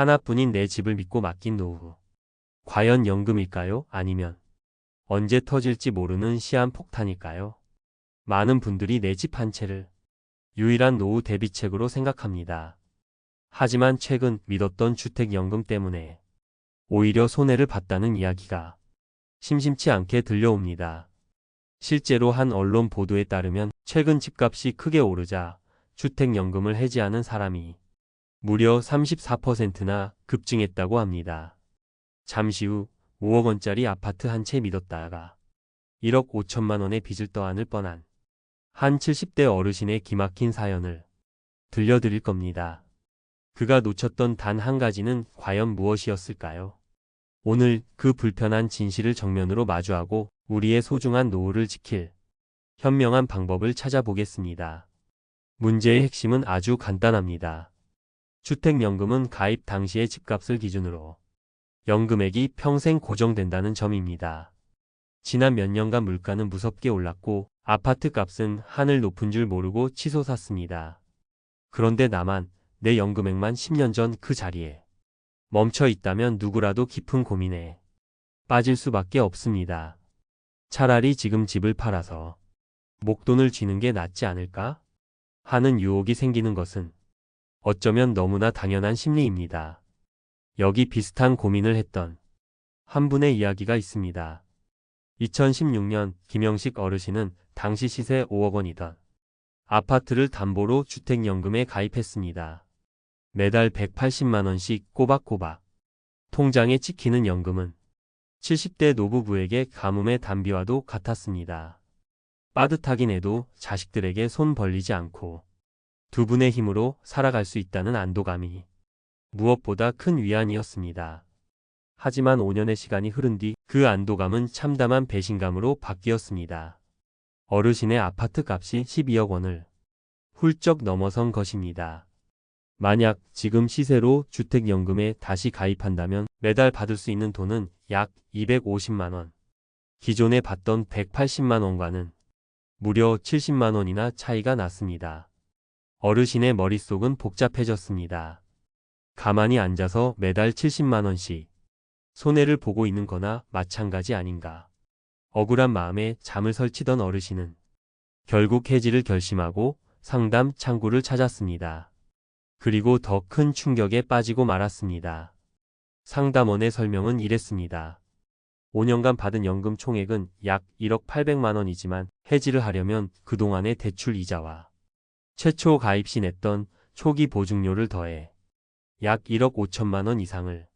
하나뿐인 내 집을 믿고 맡긴 노후. 과연 연금일까요? 아니면 언제 터질지 모르는 시한폭탄일까요? 많은 분들이 내 집 한 채를 유일한 노후 대비책으로 생각합니다. 하지만 최근 믿었던 주택연금 때문에 오히려 손해를 봤다는 이야기가 심심치 않게 들려옵니다. 실제로 한 언론 보도에 따르면 최근 집값이 크게 오르자 주택연금을 해지하는 사람이 무려 34%나 급증했다고 합니다. 잠시 후 5억 원짜리 아파트 한 채 믿었다가 1억 5천만 원의 빚을 떠안을 뻔한 한 70대 어르신의 기막힌 사연을 들려드릴 겁니다. 그가 놓쳤던 단 한 가지는 과연 무엇이었을까요? 오늘 그 불편한 진실을 정면으로 마주하고 우리의 소중한 노후를 지킬 현명한 방법을 찾아보겠습니다. 문제의 핵심은 아주 간단합니다. 주택연금은 가입 당시의 집값을 기준으로 연금액이 평생 고정된다는 점입니다. 지난 몇 년간 물가는 무섭게 올랐고 아파트 값은 하늘 높은 줄 모르고 치솟았습니다. 그런데 나만 내 연금액만 10년 전 그 자리에 멈춰 있다면 누구라도 깊은 고민에 빠질 수밖에 없습니다. 차라리 지금 집을 팔아서 목돈을 쥐는 게 낫지 않을까 하는 유혹이 생기는 것은 어쩌면 너무나 당연한 심리입니다. 여기 비슷한 고민을 했던 한 분의 이야기가 있습니다. 2016년 김영식 어르신은 당시 시세 5억 원이던 아파트를 담보로 주택연금에 가입했습니다. 매달 180만 원씩 꼬박꼬박 통장에 찍히는 연금은 70대 노부부에게 가뭄의 단비와도 같았습니다. 빠듯하긴 해도 자식들에게 손 벌리지 않고 두 분의 힘으로 살아갈 수 있다는 안도감이 무엇보다 큰 위안이었습니다. 하지만 5년의 시간이 흐른 뒤 그 안도감은 참담한 배신감으로 바뀌었습니다. 어르신의 아파트 값이 12억 원을 훌쩍 넘어선 것입니다. 만약 지금 시세로 주택연금에 다시 가입한다면 매달 받을 수 있는 돈은 약 250만 원. 기존에 받던 180만 원과는 무려 70만 원이나 차이가 났습니다. 어르신의 머릿속은 복잡해졌습니다. 가만히 앉아서 매달 70만 원씩 손해를 보고 있는 거나 마찬가지 아닌가. 억울한 마음에 잠을 설치던 어르신은 결국 해지를 결심하고 상담 창구를 찾았습니다. 그리고 더 큰 충격에 빠지고 말았습니다. 상담원의 설명은 이랬습니다. 5년간 받은 연금 총액은 약 1억 800만 원이지만 해지를 하려면 그동안의 대출 이자와 최초 가입 시 냈던 초기 보증료를 더해 약 1억 5천만 원 이상을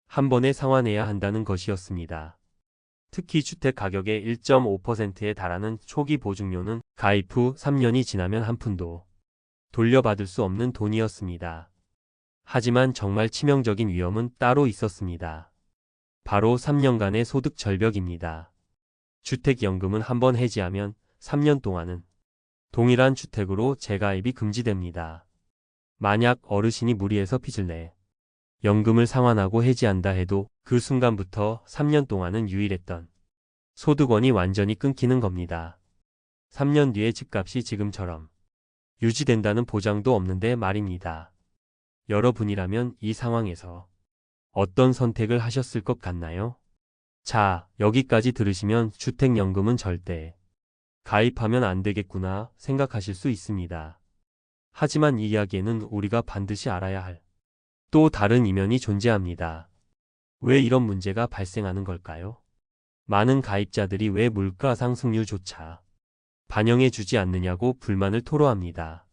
한 번에 상환해야 한다는 것이었습니다. 특히 주택 가격의 1.5%에 달하는 초기 보증료는 가입 후 3년이 지나면 한 푼도 돌려받을 수 없는 돈이었습니다. 하지만 정말 치명적인 위험은 따로 있었습니다. 바로 3년간의 소득 절벽입니다. 주택연금은 한번 해지하면 3년 동안은 동일한 주택으로 재가입이 금지됩니다. 만약 어르신이 무리해서 빚을 내 연금을 상환하고 해지한다 해도 그 순간부터 3년 동안은 유일했던 소득원이 완전히 끊기는 겁니다. 3년 뒤에 집값이 지금처럼 유지된다는 보장도 없는데 말입니다. 여러분이라면 이 상황에서 어떤 선택을 하셨을 것 같나요? 자, 여기까지 들으시면 주택연금은 절대 가입하면 안 되겠구나 생각하실 수 있습니다. 하지만 이 이야기에는 우리가 반드시 알아야 할 또 다른 이면이 존재합니다. 왜 이런 문제가 발생하는 걸까요? 많은 가입자들이 왜 물가 상승률조차 반영해주지 않느냐고 불만을 토로합니다.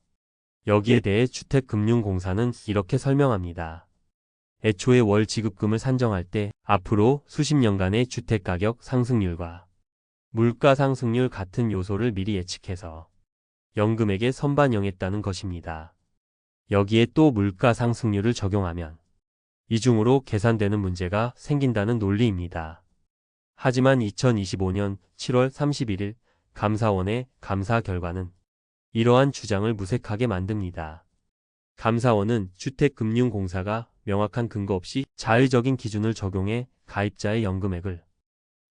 여기에 대해 주택금융공사는 이렇게 설명합니다. 애초에 월 지급금을 산정할 때 앞으로 수십 년간의 주택가격 상승률과 물가 상승률 같은 요소를 미리 예측해서 연금액에 선반영했다는 것입니다. 여기에 또 물가 상승률을 적용하면 이중으로 계산되는 문제가 생긴다는 논리입니다. 하지만 2025년 7월 31일 감사원의 감사 결과는 이러한 주장을 무색하게 만듭니다. 감사원은 주택금융공사가 명확한 근거 없이 자의적인 기준을 적용해 가입자의 연금액을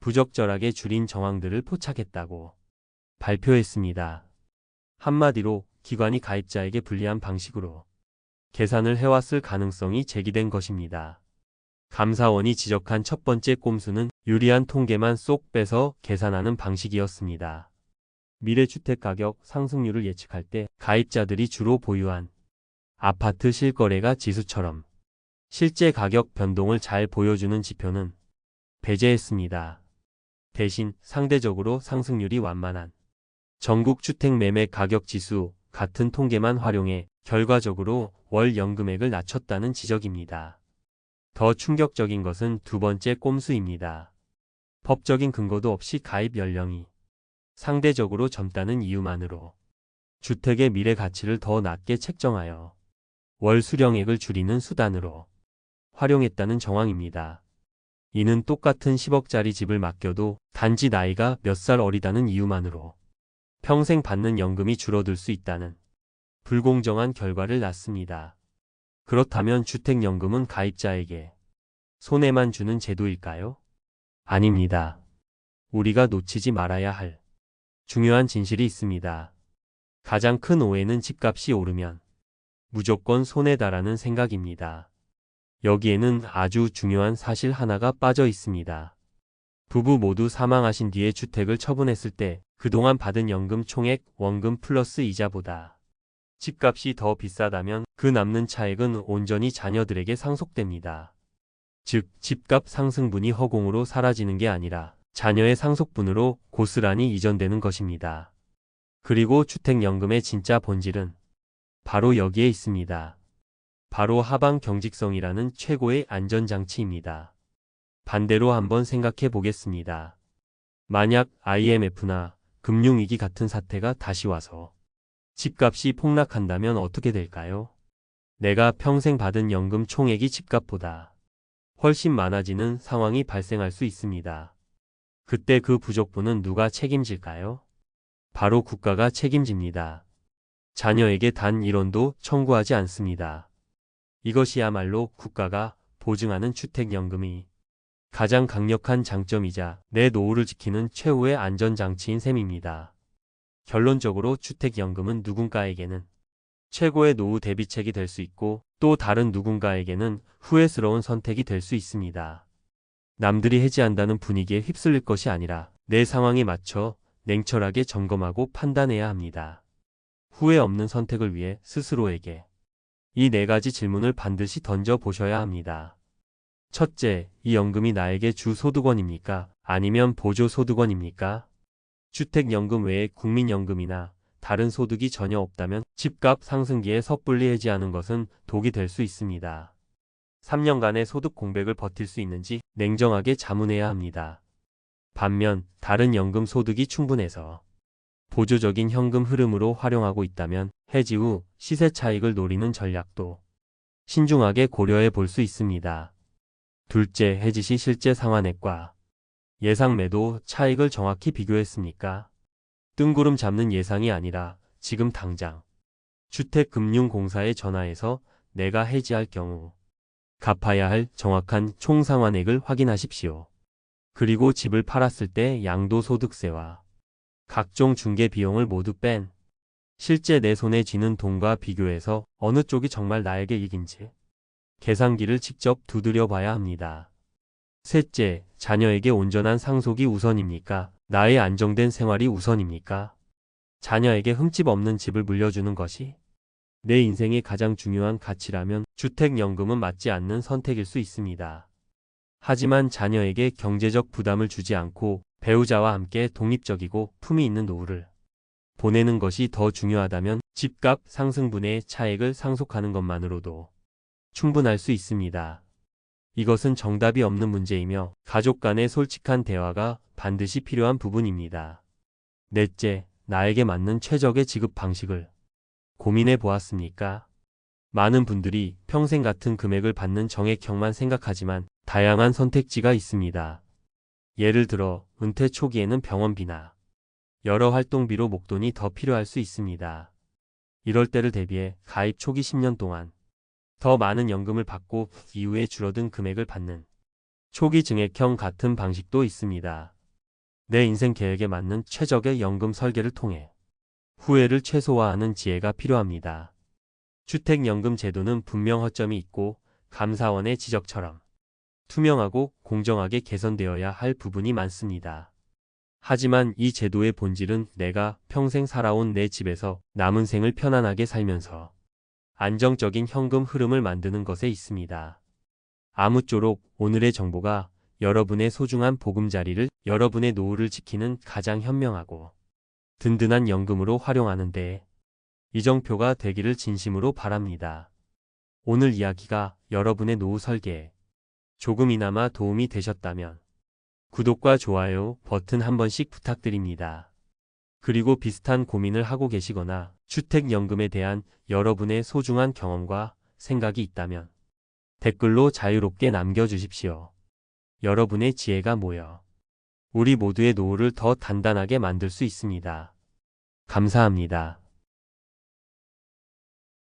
부적절하게 줄인 정황들을 포착했다고 발표했습니다. 한마디로 기관이 가입자에게 불리한 방식으로 계산을 해왔을 가능성이 제기된 것입니다. 감사원이 지적한 첫 번째 꼼수는 유리한 통계만 쏙 빼서 계산하는 방식이었습니다. 미래주택가격 상승률을 예측할 때 가입자들이 주로 보유한 아파트 실거래가 지수처럼 실제 가격 변동을 잘 보여주는 지표는 배제했습니다. 대신 상대적으로 상승률이 완만한 전국 주택 매매 가격 지수 같은 통계만 활용해 결과적으로 월 연금액을 낮췄다는 지적입니다. 더 충격적인 것은 두 번째 꼼수입니다. 법적인 근거도 없이 가입 연령이 상대적으로 젊다는 이유만으로 주택의 미래 가치를 더 낮게 책정하여 월 수령액을 줄이는 수단으로 활용했다는 정황입니다. 이는 똑같은 10억짜리 집을 맡겨도 단지 나이가 몇 살 어리다는 이유만으로 평생 받는 연금이 줄어들 수 있다는 불공정한 결과를 낳습니다. 그렇다면 주택연금은 가입자에게 손해만 주는 제도일까요? 아닙니다. 우리가 놓치지 말아야 할 중요한 진실이 있습니다. 가장 큰 오해는 집값이 오르면 무조건 손해다라는 생각입니다. 여기에는 아주 중요한 사실 하나가 빠져 있습니다. 부부 모두 사망하신 뒤에 주택을 처분했을 때 그동안 받은 연금 총액 원금 플러스 이자보다 집값이 더 비싸다면 그 남는 차액은 온전히 자녀들에게 상속됩니다. 즉, 집값 상승분이 허공으로 사라지는 게 아니라 자녀의 상속분으로 고스란히 이전되는 것입니다. 그리고 주택연금의 진짜 본질은 바로 여기에 있습니다. 바로 하방 경직성이라는 최고의 안전장치입니다. 반대로 한번 생각해 보겠습니다. 만약 IMF나 금융위기 같은 사태가 다시 와서 집값이 폭락한다면 어떻게 될까요? 내가 평생 받은 연금 총액이 집값보다 훨씬 많아지는 상황이 발생할 수 있습니다. 그때 그 부족분은 누가 책임질까요? 바로 국가가 책임집니다. 자녀에게 단 1원도 청구하지 않습니다. 이것이야말로 국가가 보증하는 주택연금이 가장 강력한 장점이자 내 노후를 지키는 최후의 안전장치인 셈입니다. 결론적으로 주택연금은 누군가에게는 최고의 노후 대비책이 될 수 있고 또 다른 누군가에게는 후회스러운 선택이 될 수 있습니다. 남들이 해지한다는 분위기에 휩쓸릴 것이 아니라 내 상황에 맞춰 냉철하게 점검하고 판단해야 합니다. 후회 없는 선택을 위해 스스로에게 이 4가지 질문을 반드시 던져 보셔야 합니다. 첫째, 이 연금이 나에게 주 소득원입니까? 아니면 보조 소득원입니까? 주택연금 외에 국민연금이나 다른 소득이 전혀 없다면 집값 상승기에 섣불리 해지하는 것은 독이 될 수 있습니다. 3년간의 소득 공백을 버틸 수 있는지 냉정하게 자문해야 합니다. 반면 다른 연금 소득이 충분해서 보조적인 현금 흐름으로 활용하고 있다면 해지 후 시세 차익을 노리는 전략도 신중하게 고려해 볼 수 있습니다. 둘째, 해지 시 실제 상환액과 예상 매도 차익을 정확히 비교했습니까? 뜬구름 잡는 예상이 아니라 지금 당장 주택금융공사에 전화해서 내가 해지할 경우 갚아야 할 정확한 총상환액을 확인하십시오. 그리고 집을 팔았을 때 양도소득세와 각종 중개 비용을 모두 뺀 실제 내 손에 쥐는 돈과 비교해서 어느 쪽이 정말 나에게 이익인지 계산기를 직접 두드려 봐야 합니다. 셋째, 자녀에게 온전한 상속이 우선입니까? 나의 안정된 생활이 우선입니까? 자녀에게 흠집 없는 집을 물려주는 것이 내 인생의 가장 중요한 가치라면 주택연금은 맞지 않는 선택일 수 있습니다. 하지만 자녀에게 경제적 부담을 주지 않고 배우자와 함께 독립적이고 품위 있는 노후를 보내는 것이 더 중요하다면 집값 상승분의 차액을 상속하는 것만으로도 충분할 수 있습니다. 이것은 정답이 없는 문제이며 가족 간의 솔직한 대화가 반드시 필요한 부분입니다. 넷째, 나에게 맞는 최적의 지급 방식을 고민해 보았습니까? 많은 분들이 평생 같은 금액을 받는 정액형만 생각하지만 다양한 선택지가 있습니다. 예를 들어 은퇴 초기에는 병원비나 여러 활동비로 목돈이 더 필요할 수 있습니다. 이럴 때를 대비해 가입 초기 10년 동안 더 많은 연금을 받고 이후에 줄어든 금액을 받는 초기 증액형 같은 방식도 있습니다. 내 인생 계획에 맞는 최적의 연금 설계를 통해 후회를 최소화하는 지혜가 필요합니다. 주택연금 제도는 분명 허점이 있고 감사원의 지적처럼 투명하고 공정하게 개선되어야 할 부분이 많습니다. 하지만 이 제도의 본질은 내가 평생 살아온 내 집에서 남은 생을 편안하게 살면서 안정적인 현금 흐름을 만드는 것에 있습니다. 아무쪼록 오늘의 정보가 여러분의 소중한 보금자리를 여러분의 노후를 지키는 가장 현명하고 든든한 연금으로 활용하는 데 이정표가 되기를 진심으로 바랍니다. 오늘 이야기가 여러분의 노후 설계에 조금이나마 도움이 되셨다면 구독과 좋아요 버튼 한 번씩 부탁드립니다. 그리고 비슷한 고민을 하고 계시거나 주택연금에 대한 여러분의 소중한 경험과 생각이 있다면 댓글로 자유롭게 남겨주십시오. 여러분의 지혜가 모여 우리 모두의 노후를 더 단단하게 만들 수 있습니다. 감사합니다.